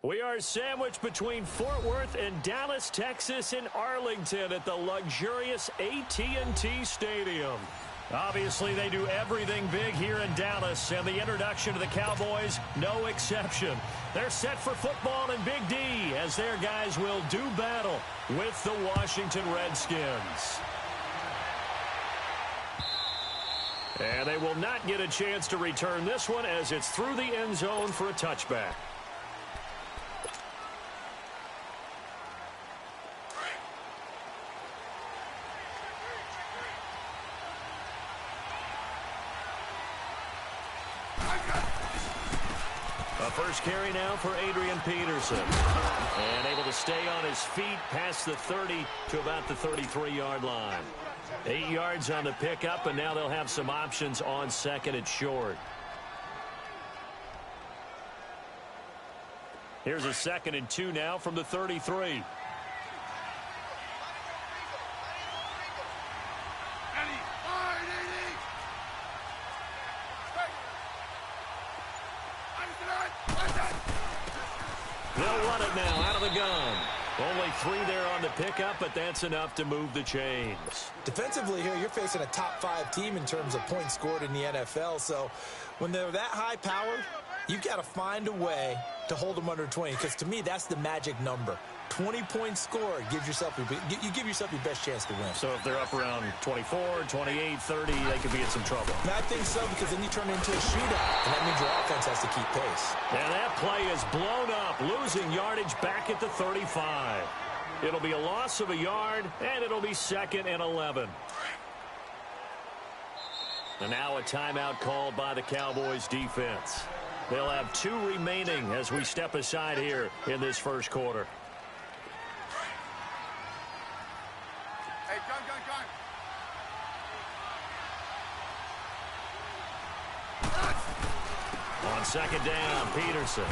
We are sandwiched between Fort Worth and Dallas, Texas in Arlington at the luxurious AT&T Stadium. Obviously, they do everything big here in Dallas, and the introduction to the Cowboys, no exception. They're set for football in Big D as their guys will do battle with the Washington Redskins. And they will not get a chance to return this one as it's through the end zone for a touchback. First carry now for Adrian Peterson. And able to stay on his feet past the 30 to about the 33-yard line. 8 yards on the pickup, and now they'll have some options on second and short. Here's a 2nd and 2 now from the 33. They'll run it now out of the gun. Only 3 there on the pickup, but that's enough to move the chains. Defensively here, you're facing a top 5 team in terms of points scored in the NFL. So when they're that high powered, you've got to find a way to hold them under 20. Because to me, that's the magic number. 20 points scored gives yourself you give yourself your best chance to win. So if they're up around 24, 28, 30, they could be in some trouble. And I think so, because then you turn it into a shootout, and that means your offense has to keep pace. And that play is blown up, losing yardage back at the 35. It'll be a loss of a yard, and it'll be 2nd and 11. And now a timeout called by the Cowboys defense. They'll have 2 remaining as we step aside here in this first quarter. On 2nd down, Peterson.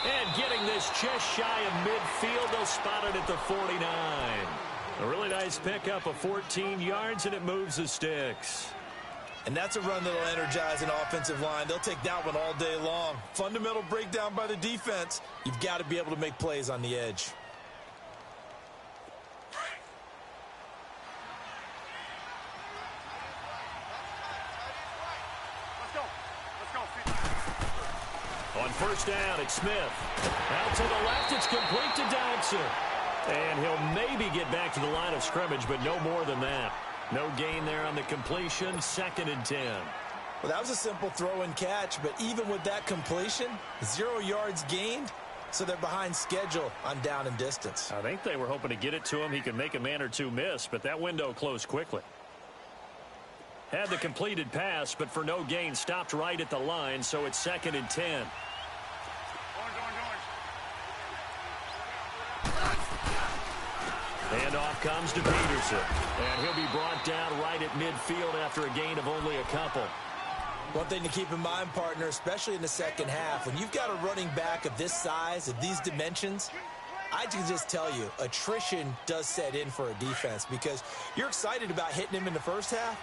And getting this just shy of midfield, they'll spot it at the 49. A really nice pickup of 14 yards, and it moves the sticks. And that's a run that'll energize an offensive line. They'll take that one all day long. Fundamental breakdown by the defense. You've got to be able to make plays on the edge. On 1st down, it's Smith. Out to the left, it's complete to Dodson. And he'll maybe get back to the line of scrimmage, but no more than that. No gain there on the completion, 2nd and 10. Well, that was a simple throw and catch, but even with that completion, 0 yards gained, so they're behind schedule on down and distance. I think they were hoping to get it to him. He could make a man or 2 miss, but that window closed quickly. Had the completed pass, but for no gain, stopped right at the line, so it's 2nd and 10. Handoff comes to Peterson, and he'll be brought down right at midfield after a gain of only a couple. One thing to keep in mind, partner, especially in the second half, when you've got a running back of this size, of these dimensions, I can just tell you, attrition does set in for a defense because you're excited about hitting him in the first half.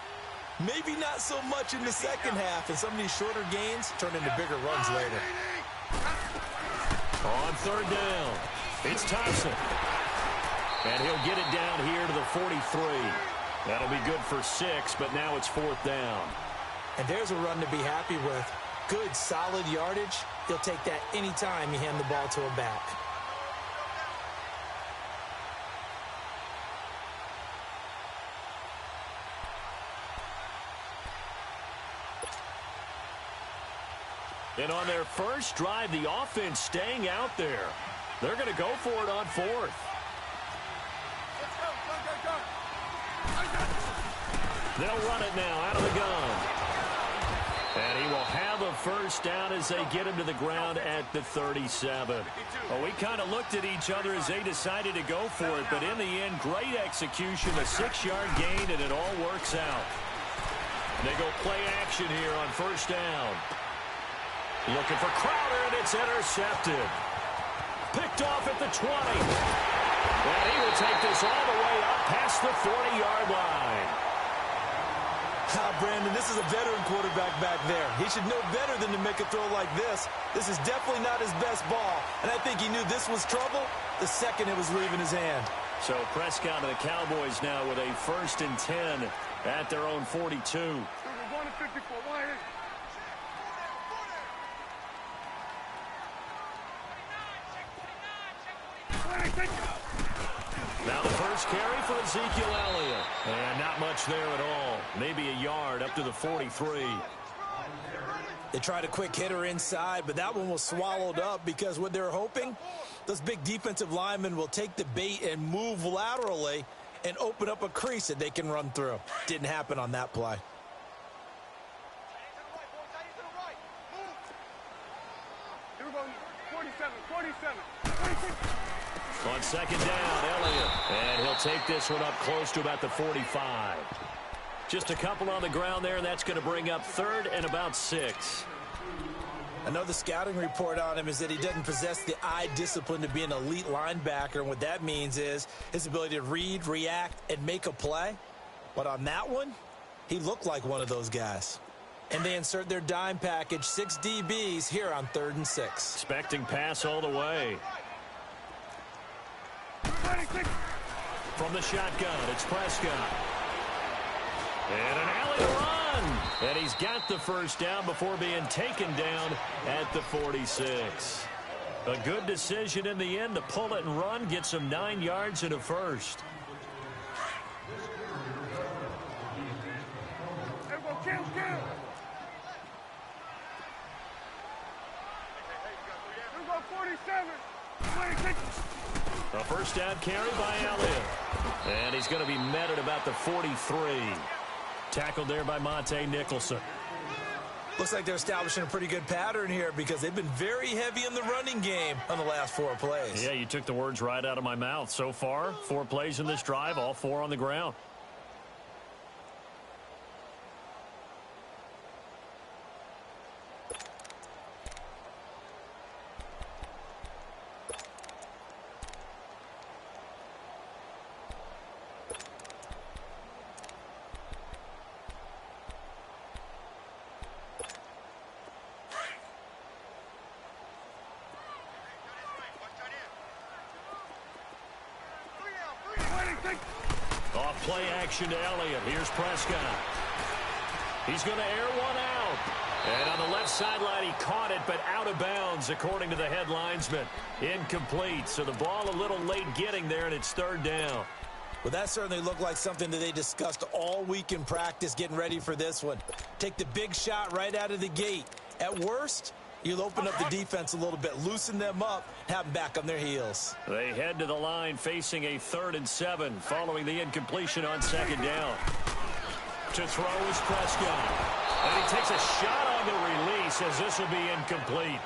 Maybe not so much in the second half, and some of these shorter gains turn into bigger runs later. On 3rd down, it's Thompson. And he'll get it down here to the 43. That'll be good for 6, but now it's 4th down. And there's a run to be happy with. Good, solid yardage. He'll take that anytime you hand the ball to a back. And on their first drive, the offense staying out there. They're going to go for it on 4th. They'll run it now out of the gun. And he will have a first down as they get him to the ground at the 37. Well, we kind of looked at each other as they decided to go for it, but in the end, great execution, a 6-yard gain, and it all works out. They go play action here on 1st down. Looking for Crowder, and it's intercepted. Picked off at the 20. And he will take this all the way up past the 40-yard line. Brandon, this is a veteran quarterback back there. He should know better than to make a throw like this. This is definitely not his best ball, and I think he knew this was trouble the second it was leaving his hand. So Prescott and the Cowboys now with a 1st and 10 at their own 42. Now the first carry for Ezekiel Elliott. And not much there at all. Maybe a yard up to the 43. They tried a quick hitter inside, but that one was swallowed up because what they're hoping, those big defensive linemen will take the bait and move laterally and open up a crease that they can run through. Didn't happen on that play. On 2nd down, Elliott. And he'll take this one up close to about the 45. Just a couple on the ground there, and that's going to bring up 3rd and about 6. I know the scouting report on him is that he doesn't possess the eye discipline to be an elite linebacker, and what that means is his ability to read, react, and make a play. But on that one, he looked like one of those guys. And they insert their dime package, 6 DBs here on 3rd and 6. Expecting pass all the way. From the shotgun, it's Prescott. And an alley run. And he's got the first down before being taken down at the 46. A good decision in the end to pull it and run, get some 9 yards and a first. A first down carry by Elliott. And he's going to be met at about the 43. Tackled there by Monte Nicholson. Looks like they're establishing a pretty good pattern here because they've been very heavy in the running game on the last 4 plays. Yeah, you took the words right out of my mouth. So far, 4 plays in this drive, all 4 on the ground. Off play action to Elliott. Here's Prescott. He's going to air one out. And on the left sideline, he caught it, but out of bounds, according to the head linesman. Incomplete. So the ball a little late getting there, and it's 3rd down. Well, that certainly looked like something that they discussed all week in practice, getting ready for this one. Take the big shot right out of the gate. At worst, you'll open up the defense a little bit, loosen them up, have them back on their heels. They head to the line facing a 3rd and 7 following the incompletion on 2nd down. To throw is Prescott. And he takes a shot on the release as this will be incomplete.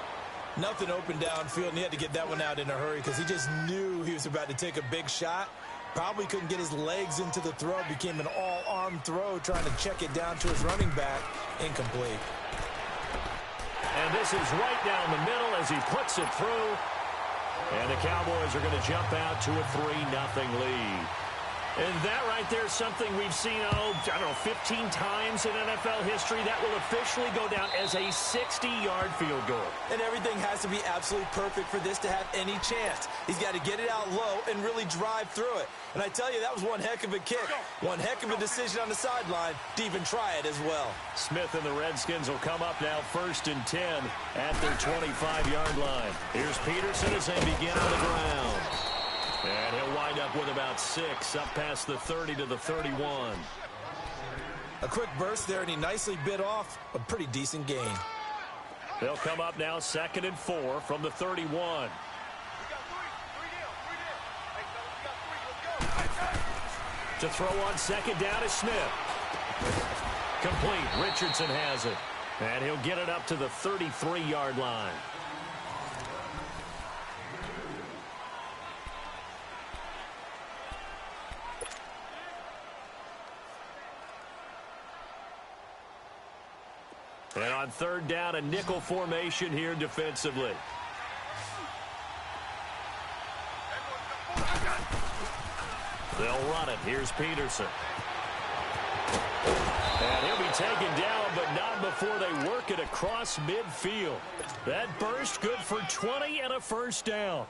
Nothing open downfield, and he had to get that one out in a hurry because he just knew he was about to take a big shot. Probably couldn't get his legs into the throw. Became an all-arm throw trying to check it down to his running back. Incomplete. And this is right down the middle as he puts it through. And the Cowboys are going to jump out to a 3-0 lead. And that right there is something we've seen, I don't know, 15 times in NFL history. That will officially go down as a 60-yard field goal. And everything has to be absolutely perfect for this to have any chance. He's got to get it out low and really drive through it. And I tell you, that was one heck of a kick. One heck of a decision on the sideline to even try it as well. Smith and the Redskins will come up now 1st and 10 at their 25-yard line. Here's Peterson as they begin on the ground. And he'll wind up with about 6 up past the 30 to the 31. A quick burst there, and he nicely bit off a pretty decent gain. They'll come up now 2nd and 4 from the 31. To throw on 2nd down is Smith. Complete. Richardson has it. And he'll get it up to the 33-yard line. And on 3rd down, a nickel formation here defensively. They'll run it. Here's Peterson. And he'll be taken down, but not before they work it across midfield. That burst good for 20 and a first down.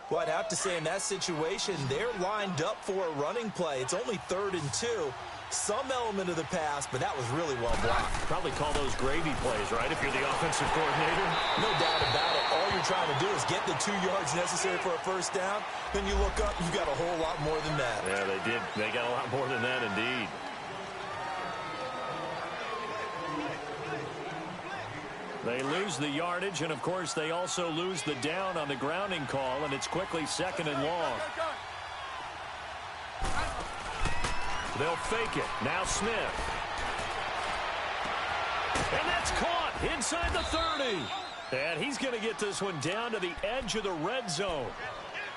Well, I'd have to say in that situation, they're lined up for a running play. It's only 3rd and 2. Some element of the pass, but that was really well blocked. Probably call those gravy plays, right, if you're the offensive coordinator? No doubt about it. All you're trying to do is get the 2 yards necessary for a first down. Then you look up, you got a whole lot more than that. Yeah, they did. They got a lot more than that, indeed. They lose the yardage, and, of course, they also lose the down on the grounding call, and it's quickly 2nd and long. They'll fake it. Now Smith. And that's caught inside the 30. And he's going to get this one down to the edge of the red zone.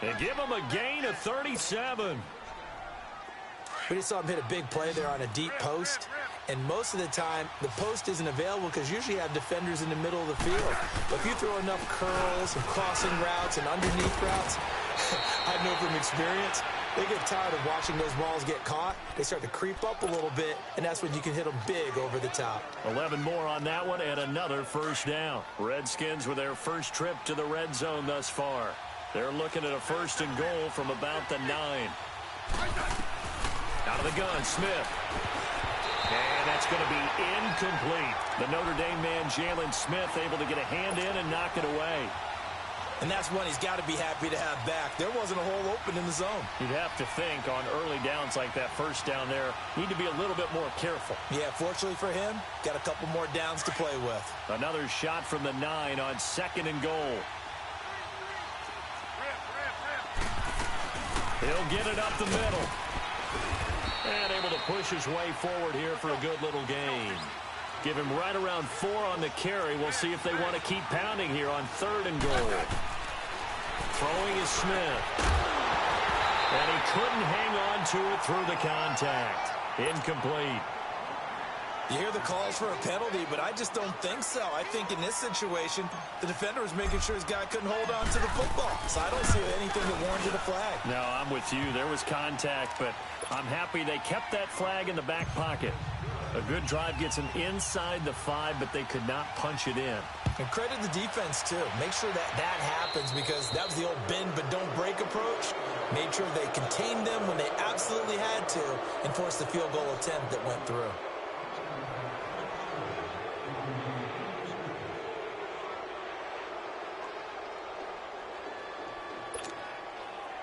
And give him a gain of 37. We just saw him hit a big play there on a deep post. And most of the time, the post isn't available because usually you have defenders in the middle of the field. But if you throw enough curls and crossing routes and underneath routes, I know from experience, they get tired of watching those balls get caught. They start to creep up a little bit, and that's when you can hit them big over the top. 11 more on that one and another first down. Redskins with their first trip to the red zone thus far. They're looking at a 1st and goal from about the 9. Out of the gun, Smith. And that's going to be incomplete. The Notre Dame man, Jalen Smith, able to get a hand in and knock it away. And that's one he's got to be happy to have back. There wasn't a hole open in the zone. You'd have to think on early downs like that first down there, need to be a little bit more careful. Yeah, fortunately for him, got a couple more downs to play with. Another shot from the 9 on 2nd and goal. He'll get it up the middle. And able to push his way forward here for a good little gain. Give him right around 4 on the carry. We'll see if they want to keep pounding here on 3rd and goal. Throwing is Smith. And he couldn't hang on to it through the contact. Incomplete. You hear the calls for a penalty, but I just don't think so. I think in this situation, the defender was making sure his guy couldn't hold on to the football. So I don't see anything that warranted a flag. No, I'm with you. There was contact, but I'm happy they kept that flag in the back pocket. A good drive gets them inside the 5, but they could not punch it in. And credit the defense, too. Make sure that that happens because that was the old bend but don't break approach. Made sure they contained them when they absolutely had to and forced the field goal attempt that went through.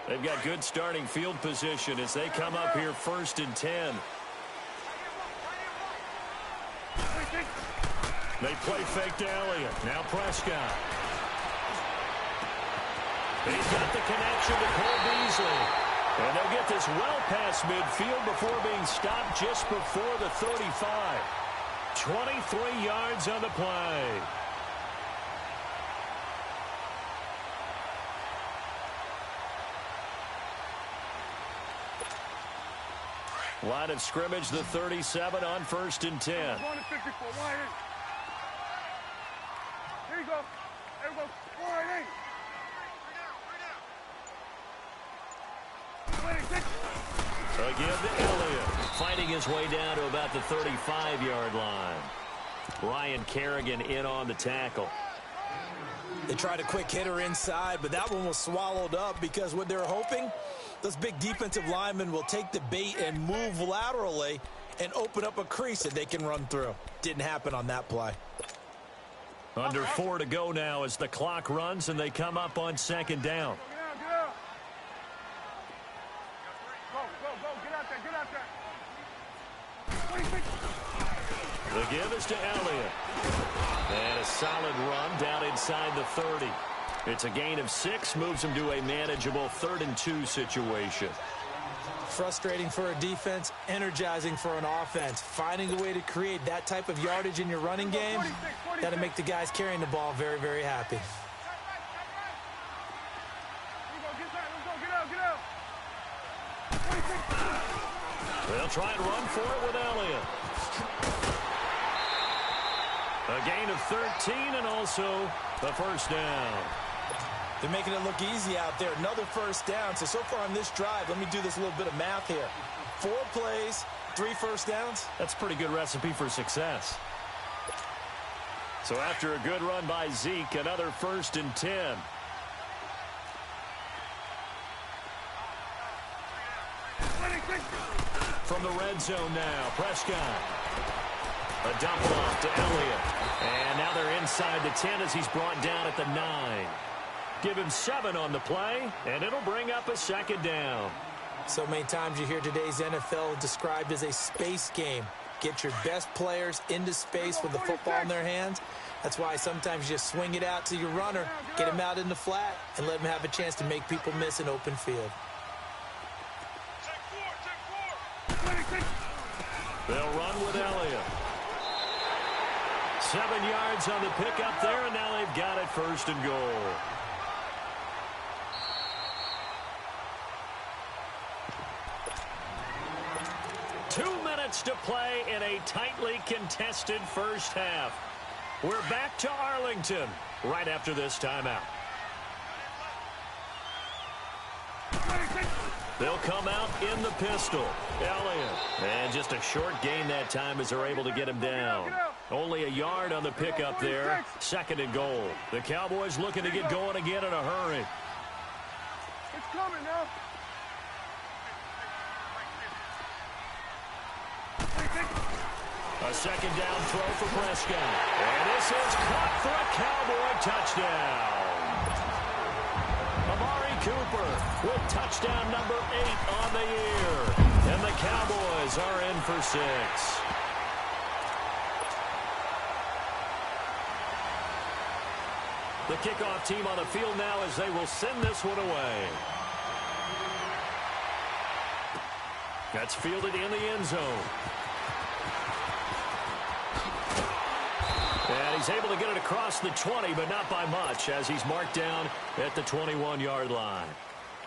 They've got good starting field position as they come up here 1st and 10. They play fake to Elliott. Now Prescott. He's got the connection to Cole Beasley. And they'll get this well past midfield before being stopped just before the 35. 23 yards on the play. Line of scrimmage, the 37 on 1st and 10. Here you go. There we go. Again to Elliott. Fighting his way down to about the 35-yard line. Ryan Kerrigan in on the tackle. They tried a quick hitter inside, but that one was swallowed up because what they're hoping, those big defensive linemen will take the bait and move laterally and open up a crease that they can run through. Didn't happen on that play. Under 4 to go now as the clock runs and they come up on 2nd down. The give is to Elliott. And a solid run down inside the 30. It's a gain of 6, moves him to a manageable 3rd and 2 situation. Frustrating for a defense, energizing for an offense. Finding a way to create that type of yardage in your running game, that'll make the guys carrying the ball very, very happy. They'll try and run for it with Elliott. A gain of 13 and also the first down. They're making it look easy out there. Another first down. So far on this drive, let me do this little bit of math here. 4 plays, 3 first downs? That's a pretty good recipe for success. So after a good run by Zeke, another 1st and 10. From the red zone now, Prescott. A dump off to Elliott. And now they're inside the 10 as he's brought down at the 9. Give him 7 on the play, and it'll bring up a 2nd down. So many times you hear today's NFL described as a space game. Get your best players into space with the football in their hands. That's why sometimes you just swing it out to your runner, get him out in the flat, and let him have a chance to make people miss an open field. They'll run with Elliott. 7 yards on the pickup there, and now they've got it 1st and goal. To play in a tightly contested first half. We're back to Arlington right after this timeout. They'll come out in the pistol. Elliott. And just a short gain that time as they're able to get him down. Only a yard on the pickup there. 2nd and goal. The Cowboys looking to get going again in a hurry. It's coming now. A 2nd down throw for Prescott. And this is caught for a Cowboy touchdown. Amari Cooper with touchdown number 8 on the year. And the Cowboys are in for 6. The kickoff team on the field now as they will send this one away. That's fielded in the end zone. And he's able to get it across the 20, but not by much, as he's marked down at the 21-yard line.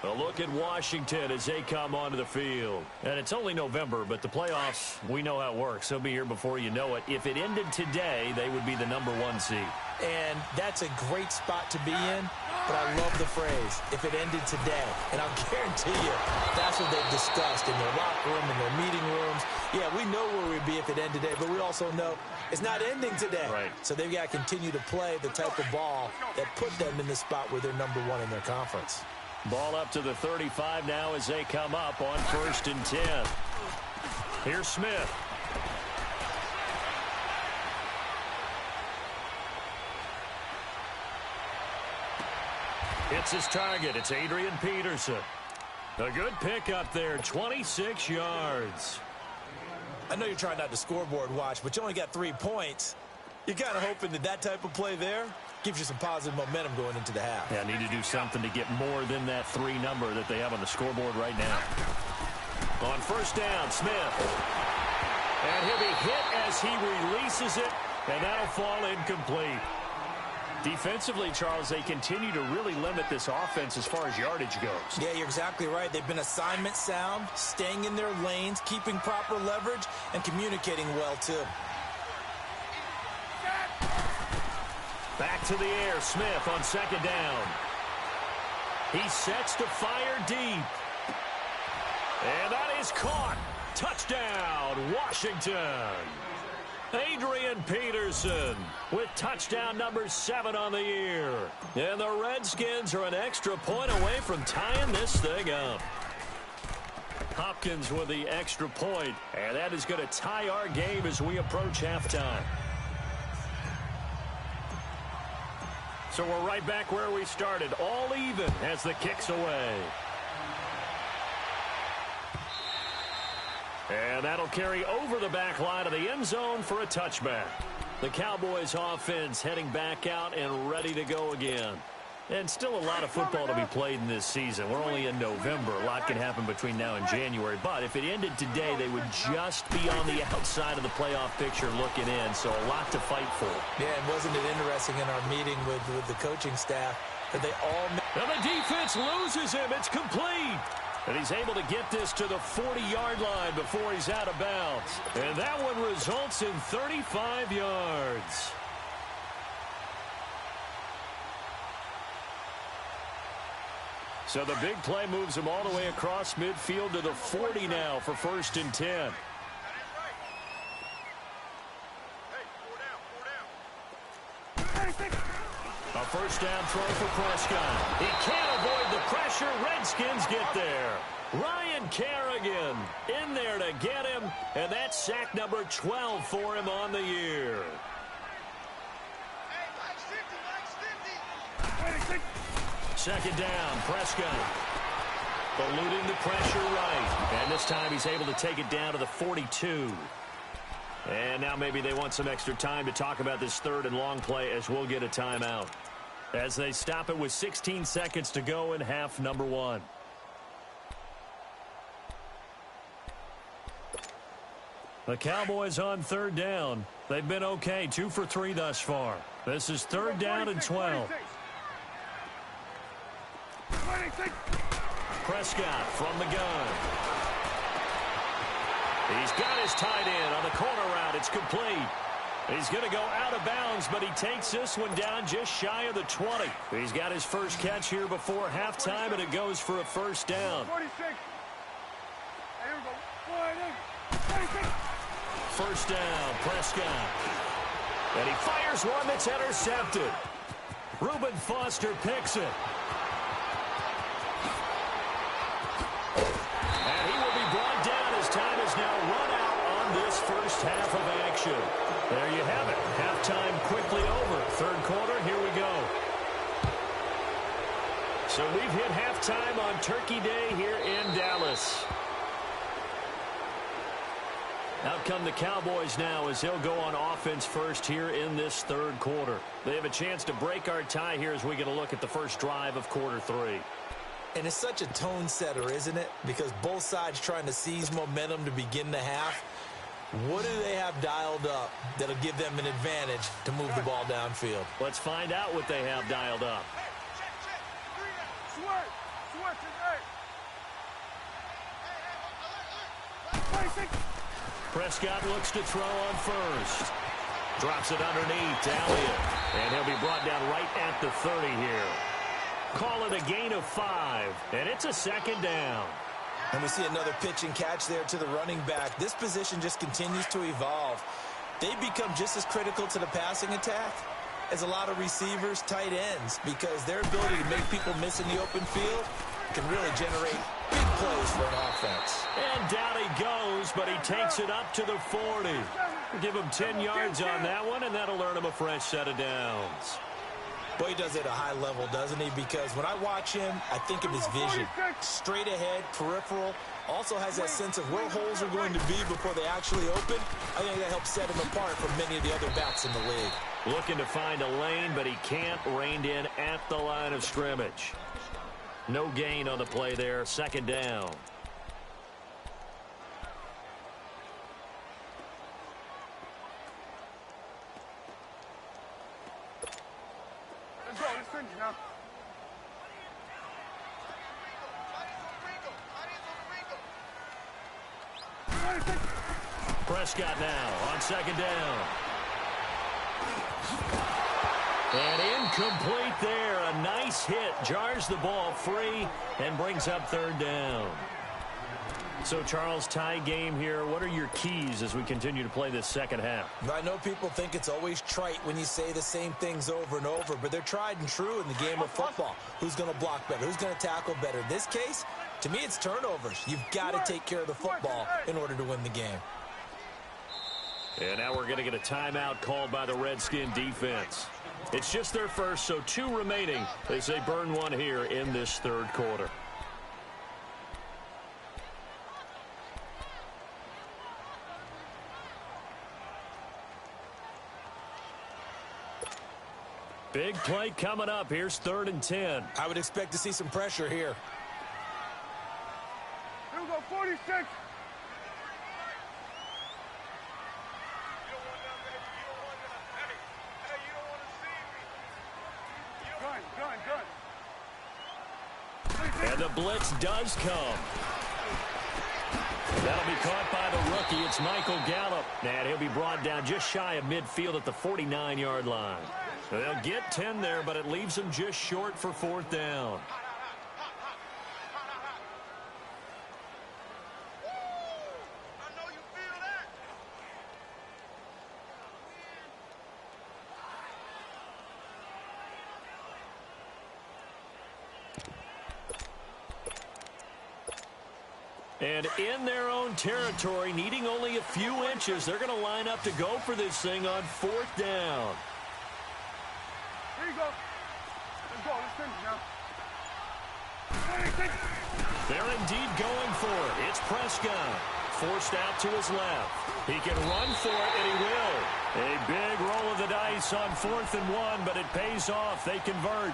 A look at Washington as they come onto the field. And it's only November, but the playoffs, we know how it works. They'll be here before you know it. If it ended today, they would be the number 1 seed. And that's a great spot to be in, but I love the phrase, if it ended today. And I'll guarantee you, that's what they've discussed in their locker room, in their meeting rooms. Yeah, we know where we'd be if it ended today, but we also know it's not ending today. Right. So they've got to continue to play the type of ball that put them in the spot where they're number 1 in their conference. Ball up to the 35 now as they come up on 1st and 10. Here's Smith. It's his target. It's Adrian Peterson. A good pickup there, 26 yards. I know you're trying not to scoreboard watch, but you only got 3 points. You're kind of hoping that that type of play there gives you some positive momentum going into the half. Yeah, need to do something to get more than that 3 number that they have on the scoreboard right now. On 1st down, Smith. And he'll be hit as he releases it, and that'll fall incomplete. Defensively, Charles, they continue to really limit this offense as far as yardage goes. Yeah, you're exactly right. They've been assignment sound, staying in their lanes, keeping proper leverage, and communicating well, too. Back to the air, Smith on 2nd down. He sets to fire deep. And that is caught. Touchdown, Washington. Adrian Peterson with touchdown number 7 on the year. And the Redskins are an extra point away from tying this thing up. Hopkins with the extra point, and that is going to tie our game as we approach halftime. So we're right back where we started, all even as the kick's away. And that'll carry over the back line of the end zone for a touchback. The Cowboys offense heading back out and ready to go again. And still a lot of football to be played in this season. We're only in November. A lot can happen between now and January. But if it ended today, they would just be on the outside of the playoff picture looking in. So a lot to fight for. Yeah, and wasn't it interesting in our meeting with the coaching staff that they all... And the defense loses him. It's complete. And he's able to get this to the 40-yard line before he's out of bounds. And that one results in 35 yards. So the big play moves him all the way across midfield to the 40 now for 1st and 10. A first down throw for Prescott. He can't avoid the pressure. Redskins get there. Ryan Kerrigan in there to get him, and that's sack number 12 for him on the year. Second down, Prescott. Eluding the pressure right. And this time he's able to take it down to the 42. And now maybe they want some extra time to talk about this third and long play as we'll get a timeout. As they stop it with 16 seconds to go in half number 1. The Cowboys on third down. They've been okay, 2 for 3 thus far. This is third down and 12. Prescott from the gun. He's got his tight end on the corner route. It's complete. He's going to go out of bounds, but he takes this one down just shy of the 20. He's got his first catch here before halftime, and it goes for a first down. First down, Prescott. And he fires one that's intercepted. Reuben Foster picks it. And he will be brought down as time is now run out on this first half of action. There you have it. Halftime quickly over. Third quarter, here we go. So we've hit halftime on Turkey Day here in Dallas. Out come the Cowboys now as they'll go on offense first here in this third quarter. They have a chance to break our tie here as we get a look at the first drive of quarter 3. And it's such a tone setter, isn't it? Because both sides trying to seize momentum to begin the half. What do they have dialed up that'll give them an advantage to move the ball downfield? Let's find out what they have dialed up. Prescott looks to throw on first. Drops it underneath to Elliott. And he'll be brought down right at the 30 here. Call it a gain of 5. And it's a second down. And we see another pitch and catch there to the running back. This position just continues to evolve. They become just as critical to the passing attack as a lot of receivers, tight ends, because their ability to make people miss in the open field can really generate big plays for an offense. And down he goes, but he takes it up to the 40. Give him 10 yards on that one, and that'll earn him a fresh set of downs. Boy, he does it at a high level, doesn't he? Because when I watch him, I think of his vision. Straight ahead, peripheral. Also has that sense of where holes are going to be before they actually open. I think that helps set him apart from many of the other backs in the league. Looking to find a lane, but he can't. Reined in at the line of scrimmage. No gain on the play there. Second down. Let's go. Let's finish now. Prescott now on second down. And incomplete there. A nice hit. Jars the ball free and brings up third down. So, Charles, tie game here. What are your keys as we continue to play this second half? I know people think it's always trite when you say the same things over and over, but they're tried and true in the game of football. Who's going to block better? Who's going to tackle better? In this case, to me, it's turnovers. You've got to take care of the football in order to win the game. And now we're going to get a timeout called by the Redskin defense. It's just their first, so 2 remaining as they burn one here in this third quarter. Big play coming up. Here's 3rd and 10. I would expect to see some pressure here. Here we go, 46. And the blitz does come. That'll be caught by the rookie. It's Michael Gallup. And he'll be brought down just shy of midfield at the 49-yard line. They'll get 10 there, but it leaves them just short for 4th down. And in their own territory, needing only a few inches, they're going to line up to go for this thing on 4th down. Here you go. Let's go. Let's finish now. 26. They're indeed going for it. It's Prescott. Forced out to his left. He can run for it, and he will. A big roll of the dice on 4th and 1, but it pays off. They convert.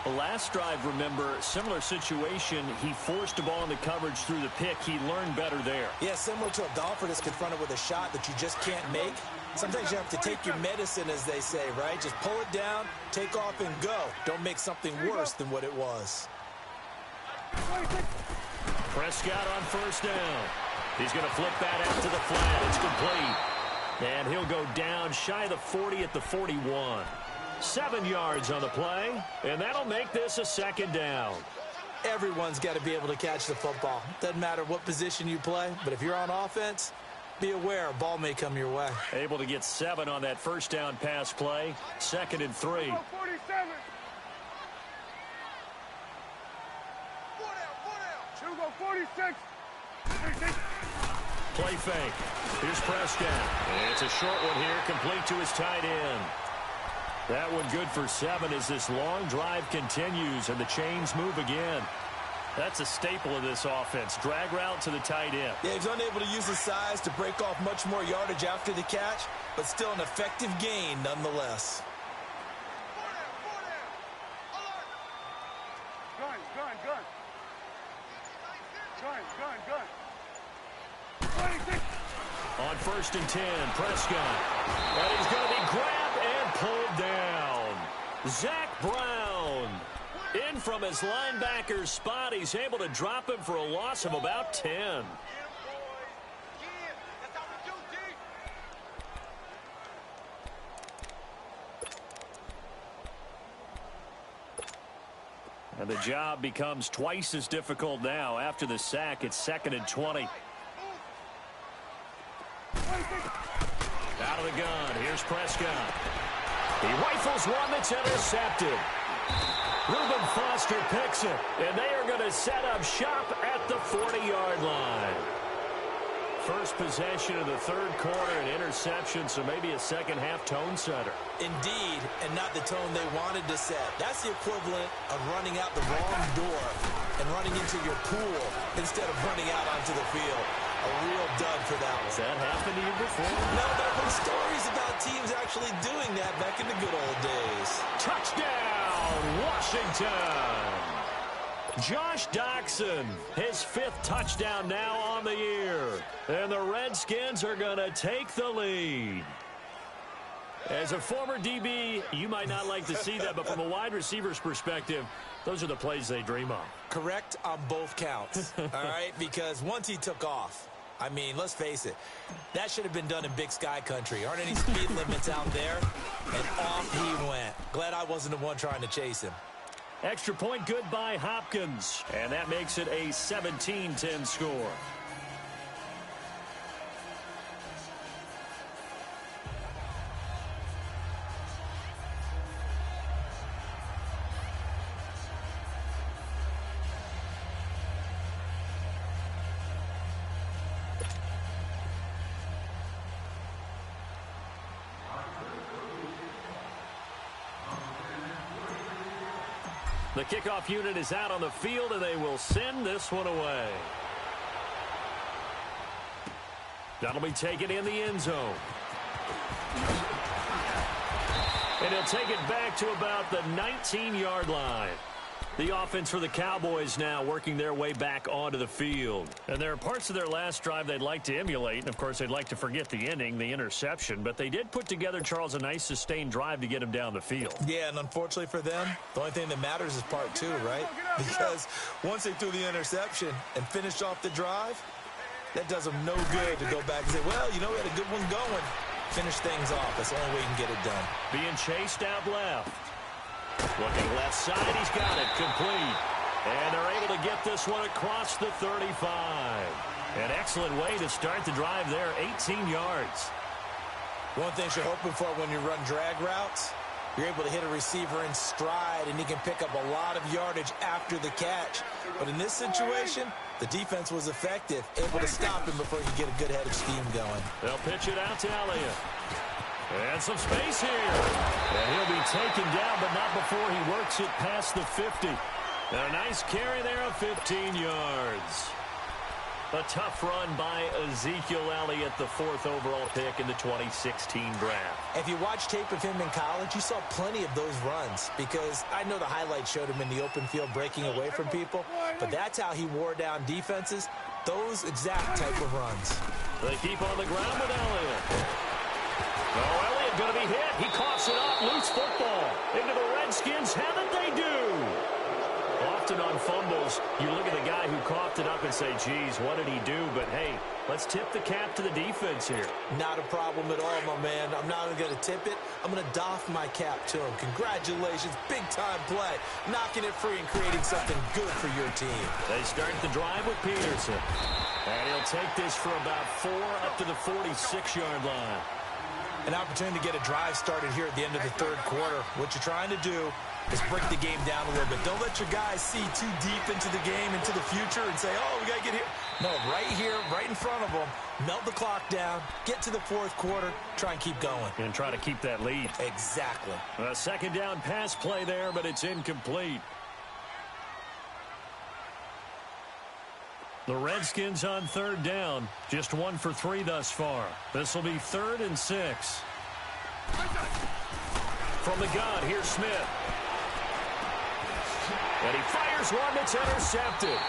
The last drive, remember, similar situation. He forced the ball into coverage through the pick. He learned better there. Yeah, similar to a golfer that's confronted with a shot that you just can't make. Sometimes you have to take your medicine, as they say, right? Just pull it down, take off, and go. Don't make something worse than what it was. 26. Prescott on 1st down. He's going to flip that out to the flat. It's complete. And he'll go down shy of the 40 at the 41. 7 yards on the play, and that'll make this a 2nd down. Everyone's got to be able to catch the football. Doesn't matter what position you play, but if you're on offense, be aware a ball may come your way. Able to get 7 on that 1st down pass play. 2nd and 3. 47. Here we go. 46. 36. Play fake. Here's Prescott. And it's a short one here, complete to his tight end. That one good for 7 as this long drive continues and the chains move again. That's a staple of this offense. Drag route to the tight end. Yeah, he's unable to use his size to break off much more yardage after the catch, but still an effective gain nonetheless. Gun. Gun. 26. On 1st and 10, Prescott. And he's going to be grabbed and pulled down. Zach Brown. In from his linebacker's spot. He's able to drop him for a loss of about 10. And the job becomes twice as difficult now. After the sack, it's 2nd and 20. Out of the gun. Here's Prescott. He rifles one that's intercepted. Reuben Foster picks it, and they are going to set up shop at the 40-yard line. First possession of the 3rd quarter, an interception, so maybe a second-half tone setter. Indeed, and not the tone they wanted to set. That's the equivalent of running out the wrong door and running into your pool instead of running out onto the field. A real dud for that one. Has that happened to you before? No, but I've heard stories about teams actually doing that back in the good old days. Touchdown, Washington! Josh Doctson, his 5th touchdown now on the year. And the Redskins are going to take the lead. As a former DB, you might not like to see that, but from a wide receiver's perspective, those are the plays they dream of. Correct on both counts, all right? Because once he took off, I mean, let's face it, that should have been done in Big Sky country. Aren't any speed limits out there? And off he went. Glad I wasn't the one trying to chase him. Extra point good by Hopkins. And that makes it a 17-10 score. The kickoff unit is out on the field, and they will send this one away. That'll be taken in the end zone. And he'll take it back to about the 19-yard line. The offense for the Cowboys now working their way back onto the field. And there are parts of their last drive they'd like to emulate. And, of course, they'd like to forget the ending, the interception. But they did put together, Charles, a nice sustained drive to get him down the field. Yeah, and unfortunately for them, the only thing that matters is part 2, right? Because once they threw the interception and finished off the drive, that does them no good to go back and say, well, you know, we had a good one going. Finish things off. That's the only way you can get it done. Being chased out left. Looking left side, he's got it complete. And they're able to get this one across the 35. An excellent way to start the drive there, 18 yards. One thing you're hoping for when you run drag routes, You're able to hit a receiver in stride, and he can pick up a lot of yardage after the catch. But in this situation, the defense was effective, able to stop him before he could get a good head of steam going. They'll pitch it out to Elliott. And some space here. And he'll be taken down, but not before he works it past the 50. And a nice carry there of 15 yards. A tough run by Ezekiel Elliott, the 4th overall pick in the 2016 draft. If you watch tape of him in college, you saw plenty of those runs because I know the highlights showed him in the open field breaking away from people, but that's how he wore down defenses, those exact type of runs. They keep on the ground with Elliott. Oh, Elliott going to be hit. He coughs it up. Loose football. Into the Redskins. Haven't they do? Often on fumbles, you look at the guy who coughed it up and say, geez, what did he do? But, hey, let's tip the cap to the defense here. Not a problem at all, my man. I'm not even going to tip it. I'm going to doff my cap to him. Congratulations. Big-time play. Knocking it free and creating something good for your team. They start the drive with Peterson. And he'll take this for about 4 up to the 46-yard line. An opportunity to get a drive started here at the end of the 3rd quarter. What you're trying to do is break the game down a little bit. Don't let your guys see too deep into the game, into the future, and say, oh, we got to get here. No, right here, right in front of them, melt the clock down, get to the 4th quarter, try and keep going. And try to keep that lead. Exactly. A 2nd down pass play there, but it's incomplete. The Redskins on 3rd down, just 1 for 3 thus far. This will be 3rd and 6. From the gun, here's Smith. And he fires one that's intercepted.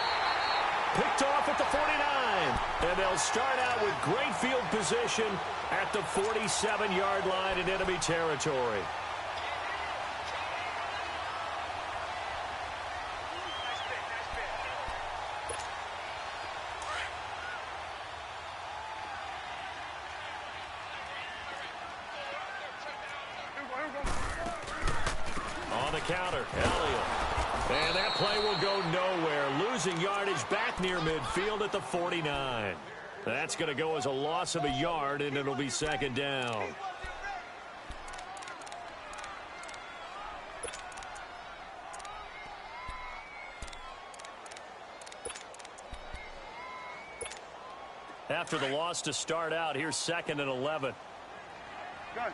Picked off at the 49. And they'll start out with great field position at the 47-yard line in enemy territory. On the counter, Elliott. And that play will go nowhere. Losing yardage back near midfield at the 49. That's going to go as a loss of a yard, and it'll be 2nd down. After the loss to start out, here's 2nd and 11. Good.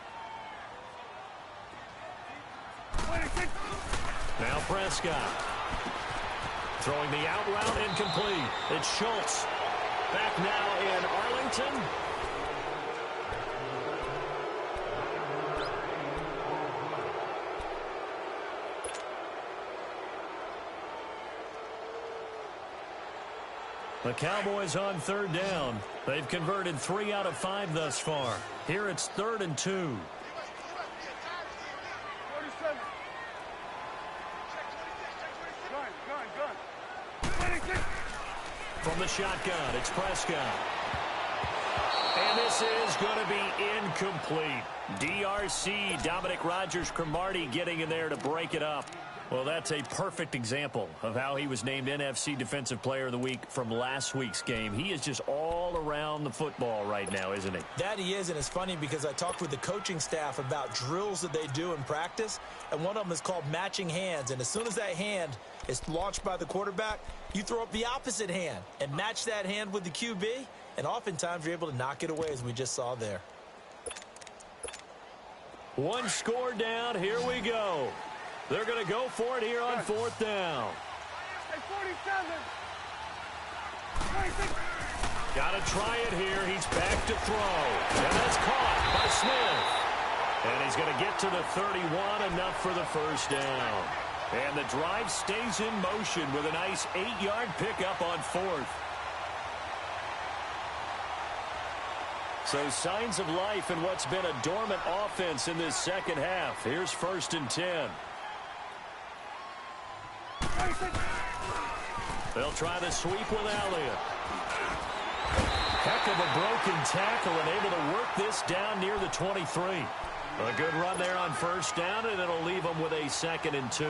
Now Prescott. Throwing the out route incomplete. It's Schultz. Back now in Arlington. The Cowboys on 3rd down. They've converted 3 out of 5 thus far. Here it's 3rd and 2. From the shotgun, it's Prescott. And this is going to be incomplete. DRC, Dominic Rodgers-Cromartie getting in there to break it up. Well, that's a perfect example of how he was named NFC Defensive Player of the Week from last week's game. He is just all around the football right now, isn't he? That he is, and it's funny because I talked with the coaching staff about drills that they do in practice, and one of them is called matching hands. And as soon as that hand is launched by the quarterback, you throw up the opposite hand and match that hand with the QB, and oftentimes you're able to knock it away, as we just saw there. 1 score down. Here we go. They're going to go for it here on 4th down. Hey, 47. Got to try it here. He's back to throw. And that's caught by Smith. And he's going to get to the 31, enough for the 1st down. And the drive stays in motion with a nice 8-yard pickup on 4th. So signs of life in what's been a dormant offense in this 2nd half. Here's 1st and 10. They'll try the sweep with Elliott. Heck of a broken tackle and able to work this down near the 23. A good run there on 1st down, and it'll leave them with a 2nd and 2.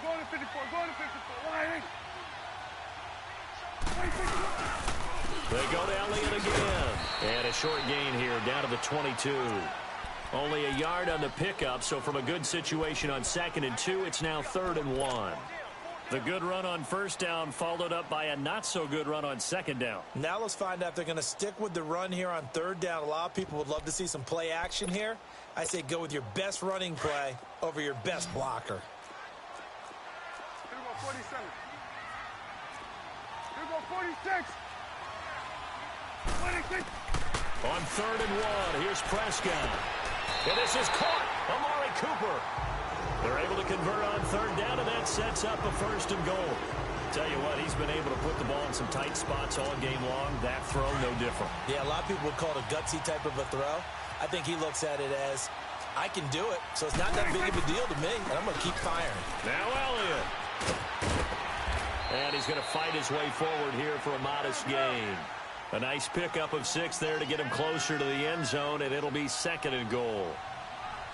Go. They go to Elliott again. And a short gain here down to the 22. Only a yard on the pickup, so from a good situation on 2nd and 2, it's now 3rd and 1. The good run on first down followed up by a not-so-good run on 2nd down. Now let's find out if they're going to stick with the run here on 3rd down. A lot of people would love to see some play action here. I say go with your best running play over your best blocker. Here we go, 47. Here we go, 46. 26. On 3rd and 1, here's Prescott. And this is caught. Amari Cooper. They're able to convert on 3rd down, and that sets up a 1st and goal. Tell you what, he's been able to put the ball in some tight spots all game long. That throw, no different. Yeah, a lot of people would call it a gutsy type of a throw. I think he looks at it as, I can do it, so it's not that big of a deal to me, and I'm going to keep firing. Now Elliott. And he's going to fight his way forward here for a modest gain. A nice pickup of 6 there to get him closer to the end zone, and it'll be 2nd and goal.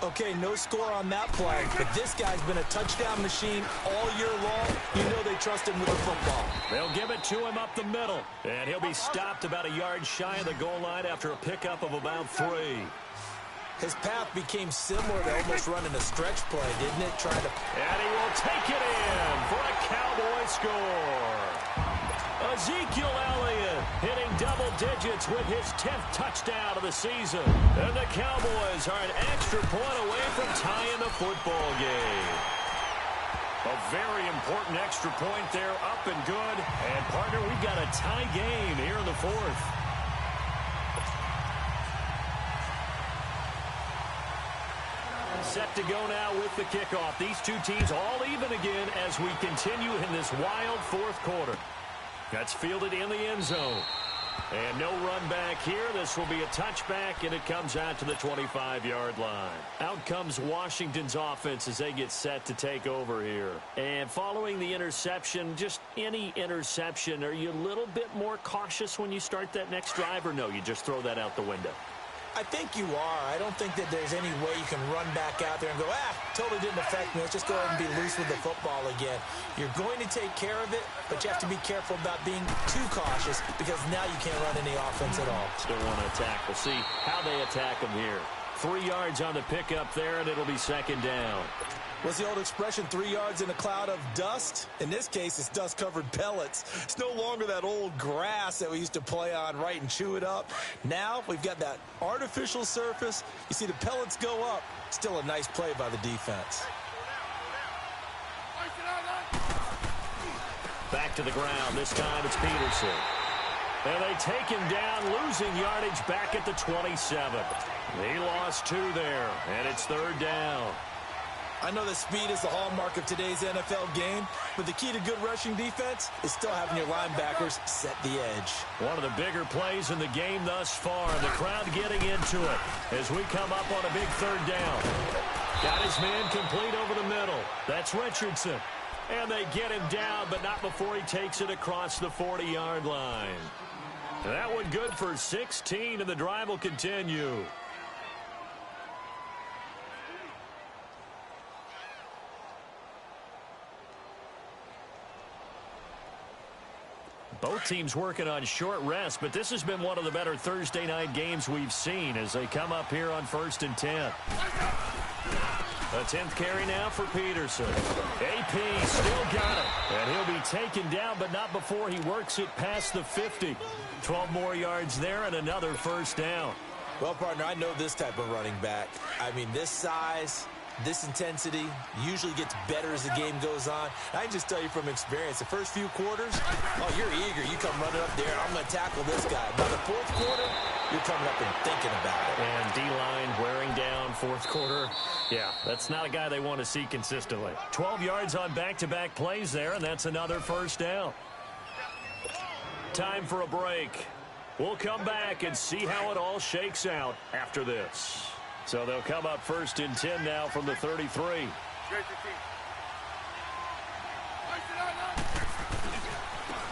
Okay, no score on that play, but this guy's been a touchdown machine all year long. You know they trust him with the football. They'll give it to him up the middle, and he'll be stopped about a yard shy of the goal line after a pickup of about 3. His path became similar to almost running a stretch play, didn't it? Trying to... And he will take it in for a Cowboy score. Ezekiel Elliott hitting double digits with his 10th touchdown of the season. And the Cowboys are an extra point away from tying the football game. A very important extra point there, up and good. And, partner, we've got a tie game here in the 4th. Set to go now with the kickoff. These two teams all even again as we continue in this wild 4th quarter. That's fielded in the end zone. And no run back here. This will be a touchback, and it comes out to the 25-yard line. Out comes Washington's offense as they get set to take over here. And following the interception, just any interception, are you a little bit more cautious when you start that next drive, or no, you just throw that out the window? I think you are. I don't think that there's any way you can run back out there and go, totally didn't affect me. Let's just go ahead and be loose with the football again. You're going to take care of it, but you have to be careful about being too cautious because now you can't run any offense at all. Still want to attack. We'll see how they attack them here. 3 yards on the pickup there, and it'll be 2nd down. What's the old expression, 3 yards in a cloud of dust? In this case, it's dust-covered pellets. It's no longer that old grass that we used to play on, right, and chew it up. Now we've got that artificial surface. You see the pellets go up. Still a nice play by the defense. Back to the ground. This time it's Peterson. And they take him down, losing yardage back at the 27. He lost 2 there, and it's 3rd down. I know that speed is the hallmark of today's NFL game, but the key to good rushing defense is still having your linebackers set the edge. One of the bigger plays in the game thus far. The crowd getting into it as we come up on a big 3rd down. Got his man complete over the middle. That's Richardson. And they get him down, but not before he takes it across the 40-yard line. That one good for 16, and the drive will continue. Both teams working on short rest, but this has been one of the better Thursday night games we've seen as they come up here on 1st and 10. A 10th carry now for Peterson. AP still got it. And he'll be taken down, but not before he works it past the 50. 12 more yards there and another 1st down. Well, partner, I know this type of running back. I mean, this size, this intensity usually gets better as the game goes on. I can just tell you from experience, the first few quarters, oh, you're eager. You come running up there, I'm going to tackle this guy. By the 4th quarter, you're coming up and thinking about it. And D-line wearing down 4th quarter. Yeah, that's not a guy they want to see consistently. 12 yards on back-to-back plays there, and that's another 1st down. Time for a break. We'll come back and see how it all shakes out after this. So they'll come up 1st and 10 now from the 33.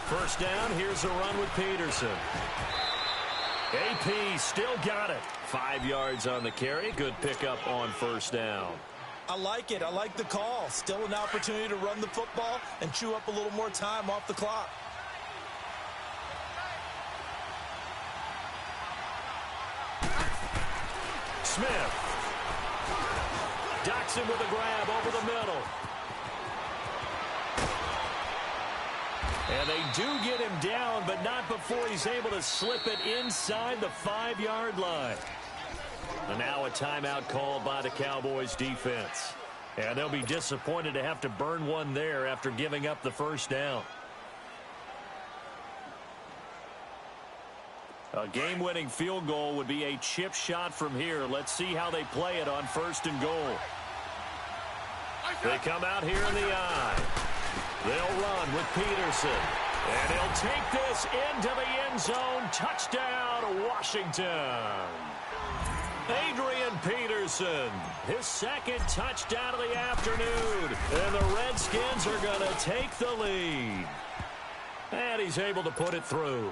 First down, here's a run with Peterson. AP still got it. 5 yards on the carry. Good pickup on 1st down. I like it. I like the call. Still an opportunity to run the football and chew up a little more time off the clock. Smith. Docks him with a grab over the middle. And they do get him down, but not before he's able to slip it inside the 5-yard line. And now a timeout called by the Cowboys defense. And they'll be disappointed to have to burn one there after giving up the first down. A game-winning field goal would be a chip shot from here. Let's see how they play it on 1st and goal. They come out here in the eye. They'll run with Peterson. And he'll take this into the end zone. Touchdown, Washington. Adrian Peterson, his 2nd touchdown of the afternoon. And the Redskins are going to take the lead. And he's able to put it through.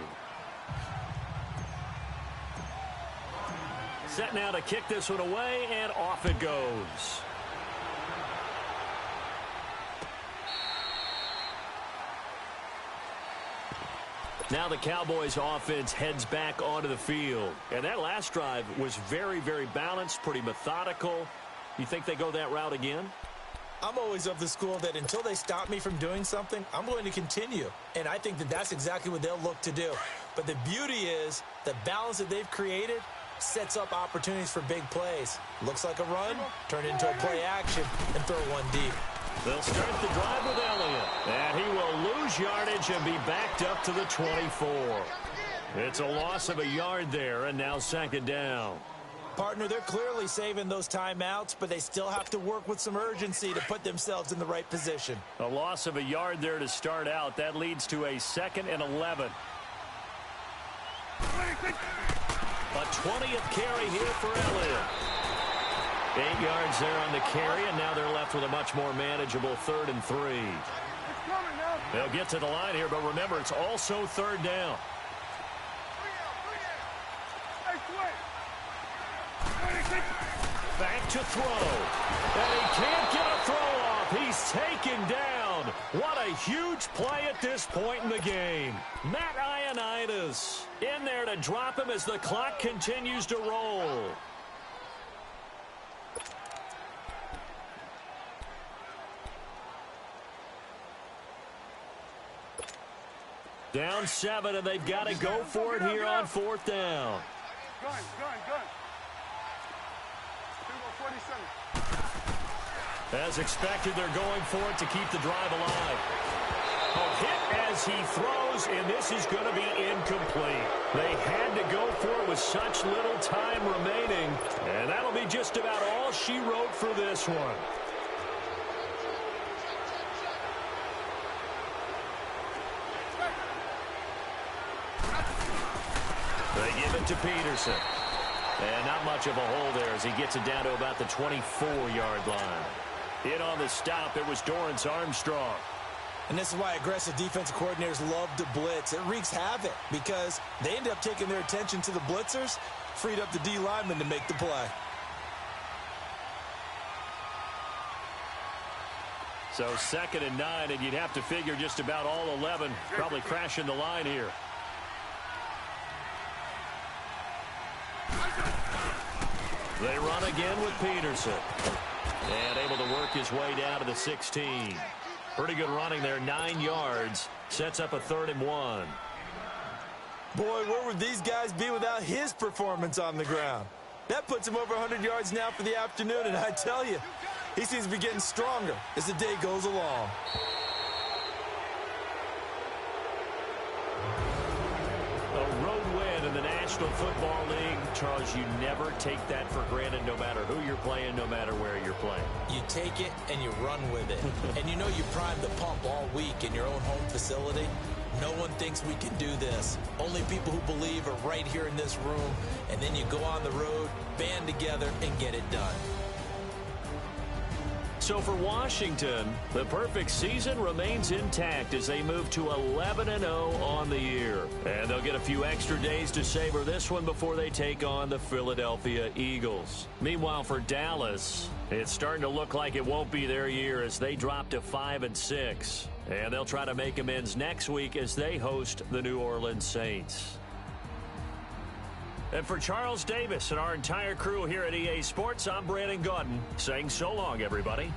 Set now to kick this one away, and off it goes. Now the Cowboys offense heads back onto the field. And that last drive was very, very balanced, pretty methodical. You think they go that route again? I'm always of the school that until they stop me from doing something, I'm going to continue. And I think that that's exactly what they'll look to do. But the beauty is the balance that they've created sets up opportunities for big plays. Looks like a run, turn into a play action, and throw one deep. They'll start the drive with Elliott. And he will lose yardage and be backed up to the 24. It's a loss of a yard there, and now 2nd down. Partner, they're clearly saving those timeouts, but they still have to work with some urgency to put themselves in the right position. A loss of a yard there to start out. That leads to a 2nd and 11. A 20th carry here for Elliott. 8 yards there on the carry, and now they're left with a much more manageable 3rd and 3. They'll get to the line here, but remember, it's also 3rd down. Back to throw. And he can't get a throw off. He's taken down. What a huge play at this point in the game. Matt Ioannidis in there to drop him as the clock continues to roll. Down 7, and they've got to go for it here on 4th down. Gun. 47. As expected, they're going for it to keep the drive alive. A hit as he throws, and this is going to be incomplete. They had to go for it with such little time remaining, and that'll be just about all she wrote for this one. They give it to Peterson. And not much of a hole there as he gets it down to about the 24-yard line. In on the stop, it was Dorrance Armstrong. And this is why aggressive defensive coordinators love to blitz. It wreaks havoc because they end up taking their attention to the blitzers, freed up the D lineman to make the play. So 2nd and 9, and you'd have to figure just about all 11 probably crashing the line here. They run again with Peterson. And able to work his way down to the 16. Pretty good running there, 9 yards. Sets up a 3rd and 1. Boy, where would these guys be without his performance on the ground? That puts him over 100 yards now for the afternoon, and I tell you, he seems to be getting stronger as the day goes along. A road win in the National Football League. Charles, you never take that for granted no matter who you're playing, no matter where you're playing. You take it and you run with it. And you know you primed the pump all week in your own home facility. No one thinks we can do this. Only people who believe are right here in this room. And then you go on the road, band together, and get it done. So for Washington, the perfect season remains intact as they move to 11-0 on the year. And they'll get a few extra days to savor this one before they take on the Philadelphia Eagles. Meanwhile, for Dallas, it's starting to look like it won't be their year as they drop to 5-6. And they'll try to make amends next week as they host the New Orleans Saints. And for Charles Davis and our entire crew here at EA Sports, I'm Brandon Gaudin saying so long, everybody.